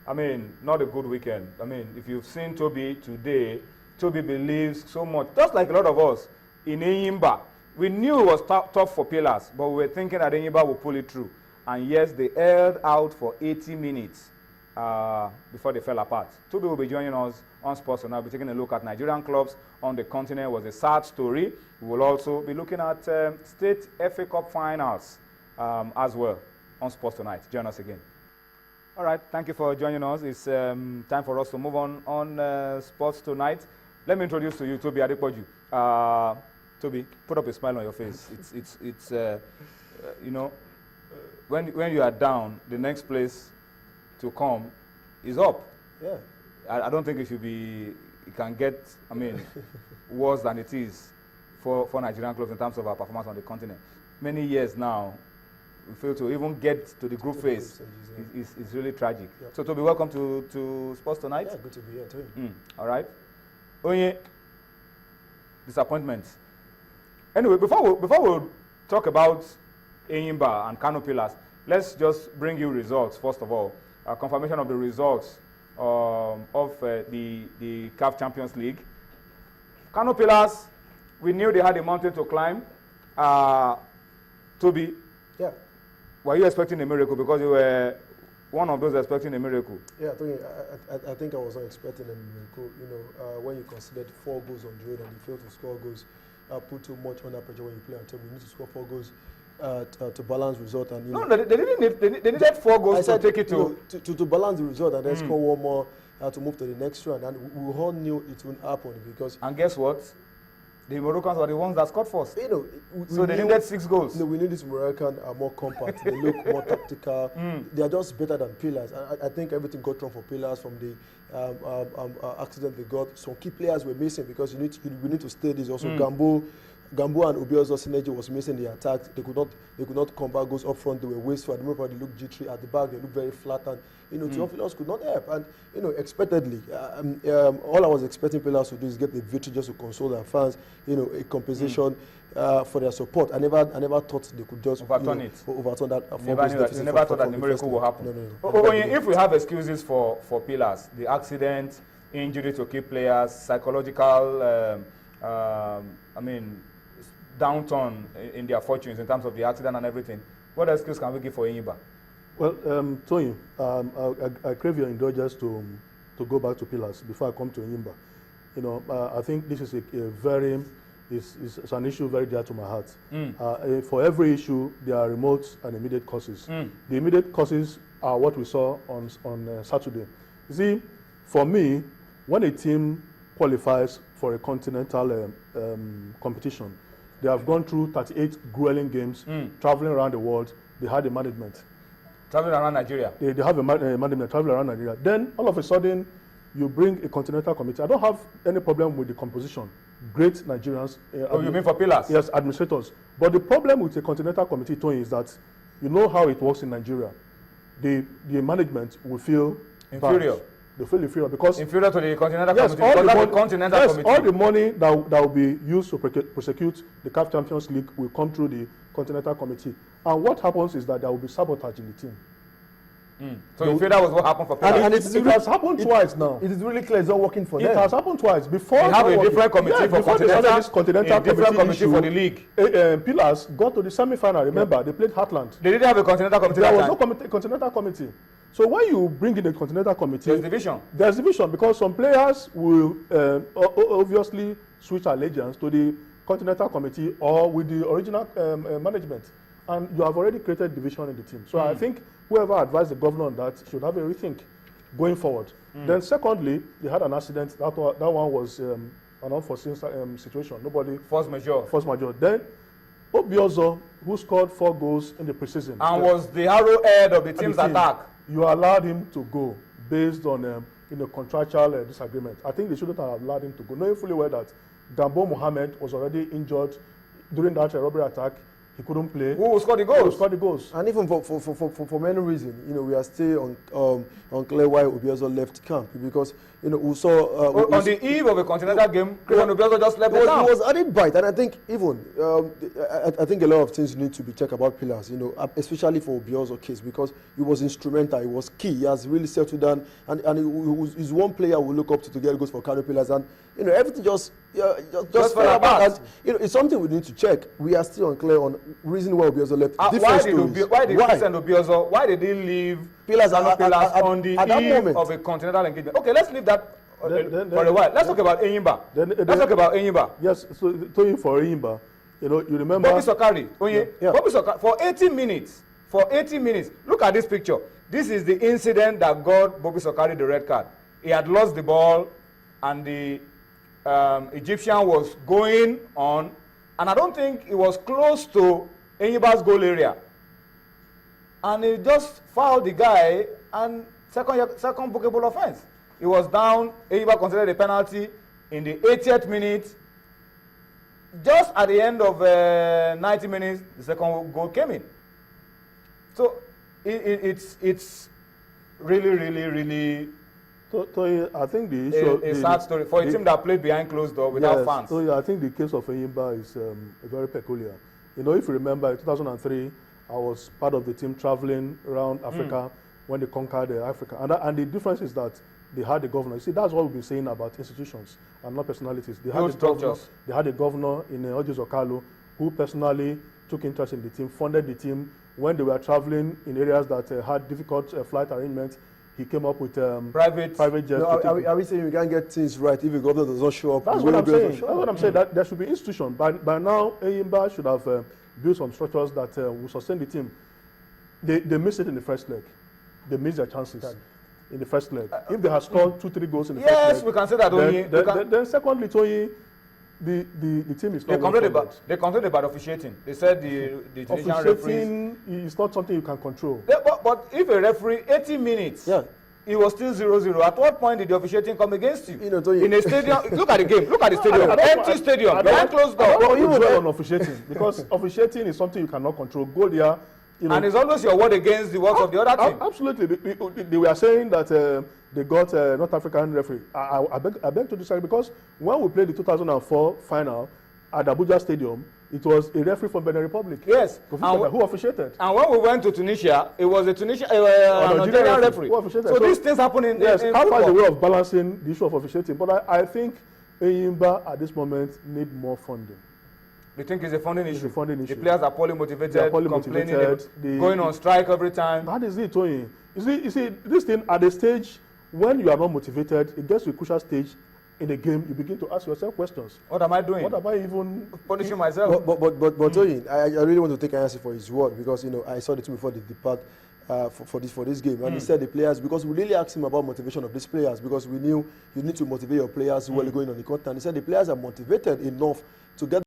I mean, not a good weekend. I mean, if you've seen Toby today, Toby believes so much, just like a lot of us, in Enyimba. We knew it was tough for Pillars, but we were thinking that Enyimba would pull it through. And yes, they held out for 80 minutes before they fell apart. Toby will be joining us on Sports Tonight. We'll be taking a look at Nigerian clubs on the continent. It was a sad story. We will also be looking at state FA Cup finals as well on Sports Tonight. Join us again. All right, thank you for joining us. It's time for us to move on Sports Tonight. Let me introduce to you Toby Adepoju. Toby, put up a smile on your face. It's you know, when you are down, the next place to come is up. Yeah. I don't think it can get, I mean, worse than it is for Nigerian clubs in terms of our performance on the continent. Many years now, we fail to even get to the group phase. It's really tragic. Yep. So Toby, welcome to Sports Tonight. Yeah, good to be here too. All right. Onye, disappointment. Anyway, before we talk about Enyimba and Kano Pillars, let's just bring you results first of all. Confirmation of the results of the CAF Champions League. Kano Pillars, we knew they had a mountain to climb. Toby, yeah. Were you expecting a miracle? Because you were one of those expecting a miracle. Yeah, I think I was not expecting a miracle. You know, when you considered 4 goals on the road and you failed to score goals, put too much under pressure when you play on top. You need to score 4 goals to balance result. And no, they didn't need. They needed 4 goals to take it to balance the result and then score 1 more to move to the next round. And we all knew it would happen because. And guess what? The Moroccans were the ones that scored first. You know, so they needed 6 goals. No, we knew these Moroccans are more compact. They look more tactical. They are just better than Pillars. I think everything got wrong for Pillars from the accident they got. Some key players were missing because we need to stay this. Also, Gambo and Obiozo's synergy was missing the attack. They could not combat goals up front. They were wasteful. At the moment, they looked jittery. At the back, they looked very flat. And Theophilus could not help. And expectedly, all I was expecting Pillars to do is get the victory just to console their fans. A compensation for their support. I never thought they could just overturn that. Never thought that the miracle will happen. No. If we have excuses for Pillars, the accident, injury to key players, psychological, downturn in their fortunes in terms of the accident and everything, what excuse can we give for Enyimba? Well, Tony, I crave your indulgence to go back to Pillars before I come to Enyimba. I think this is it's an issue very dear to my heart. For every issue, there are remote and immediate causes. The immediate causes are what we saw on Saturday. You see, for me, when a team qualifies for a continental competition, they have gone through 38 grueling games, traveling around the world. They had a management. Traveling around Nigeria? They have a management traveling around Nigeria. Then, all of a sudden, you bring a continental committee. I don't have any problem with the composition. Great Nigerians. You mean for Pillars? Yes, administrators. But the problem with the continental committee, Tony, is that you know how it works in Nigeria. The management will feel inferior. Bad. They feel inferior because inferior to the continental committee. All the money that will be used to prosecute the CAF Champions League will come through the continental committee. And what happens is that there will be sabotage in the team. So you feel that was what happened for Pillars? And it has happened twice now. It is really clear it's not working for them. It has happened twice. Before they have a different committee for continental, a different committee for the league. Pillars got to the semi-final. Remember, they played Heartland. They didn't have a continental committee. There was no continental committee. So when you bring in a continental committee, there's division. There's division because some players will obviously switch allegiance to the continental committee or with the original management, and you have already created division in the team. So I think whoever advised the governor on that should have a rethink going forward. Then secondly, they had an accident. That one was an unforeseen situation. Nobody force majeure. Then Obiozo, who scored 4 goals in the preseason and was the arrowhead of the team's attack. You allowed him to go based on a contractual disagreement. I think they shouldn't have allowed him to go, knowing fully well that Gambo Mohammed was already injured during that robbery attack. he couldn't play. Who will score the goals? Who will score the goals? And even for many reasons, we are still unclear why Obiozor left camp, because we saw on the eve of a Continental game, Obiozor just left the camp. He was added bite, and I think even I think a lot of things need to be checked about Pillars, especially for Obiozor case, because he was instrumental, he was key, he has really settled down, and he's one player we look up to get goals for Kano Pillars, and everything just fell apart. And it's something we need to check. We are still unclear on reason why Obiozor left. Why did Christian Obiozor? Why did he leave Pillars on the eve of a Continental engagement? Okay, let's leave that for a while. Let's talk about Enyimba. Let's talk about Enyimba. Yes, so talking for Enyimba, you remember Bobby Sokari. Bobby Sokari for 80 minutes. For 80 minutes. Look at this picture. This is the incident that got Bobby Sokari the red card. He had lost the ball, and the Egyptian was going on, and I don't think it was close to Enyimba's goal area. And he just fouled the guy, and second bookable offense. He was down. Enyimba considered a penalty in the 80th minute. Just at the end of 90 minutes, the second goal came in. So it's really. So I think the issue a sad story for a team that played behind closed door without fans. So I think the case of Enyimba is very peculiar. If you remember, in 2003, I was part of the team traveling around Africa when they conquered Africa. And the difference is that they had a governor. You see, that's what we've been saying about institutions and not personalities. They had a governor in Ojis Okalo who personally took interest in the team, funded the team. When they were traveling in areas that had difficult flight arrangements, he came up with private jets. No, are we saying we can't get things right if the governor does not show up? That's what I'm saying. That's what I'm saying. That there should be institution. By now, Enyimba should have built some structures that will sustain the team. They missed it in the first leg. They missed their chances in the first leg. If they had scored 2-3 goals in the first leg, yes, we can say that. Then secondly, Tony, the team is not. They complained about officiating. They said the Tunisian referees. Is not something you can control. But if a referee 80 minutes, it was still 0-0. At what point did the officiating come against you? In a stadium, look at the game. Look at the stadium. Empty stadium. Behind closed door. I don't want to dwell on officiating because officiating is something you cannot control. Go there. And it's always your word against the words of the other team. Absolutely. They were saying that they got a North African referee. I beg to disagree, because when we played the 2004 final at Abuja Stadium, it was a referee from Benin Republic. Yes. Who officiated. And when we went to Tunisia, it was a Nigerian referee. So these things happen in CAF football. has a way of balancing the issue of officiating. But I think Enyimba at this moment need more funding. You think it's a funding issue? It's a funding issue. The players are poorly motivated, complaining, going on strike every time. That is it, Tony. You see, this thing at the stage when you are not motivated, it gets to a crucial stage in the game. You begin to ask yourself questions. What am I doing? What am I even punishing myself? But Tony, I really want to take an answer for his word, because I saw the team before they depart for this game, and he said the players, because we really asked him about motivation of these players, because we knew you need to motivate your players while going on the continent. He said the players are motivated enough to get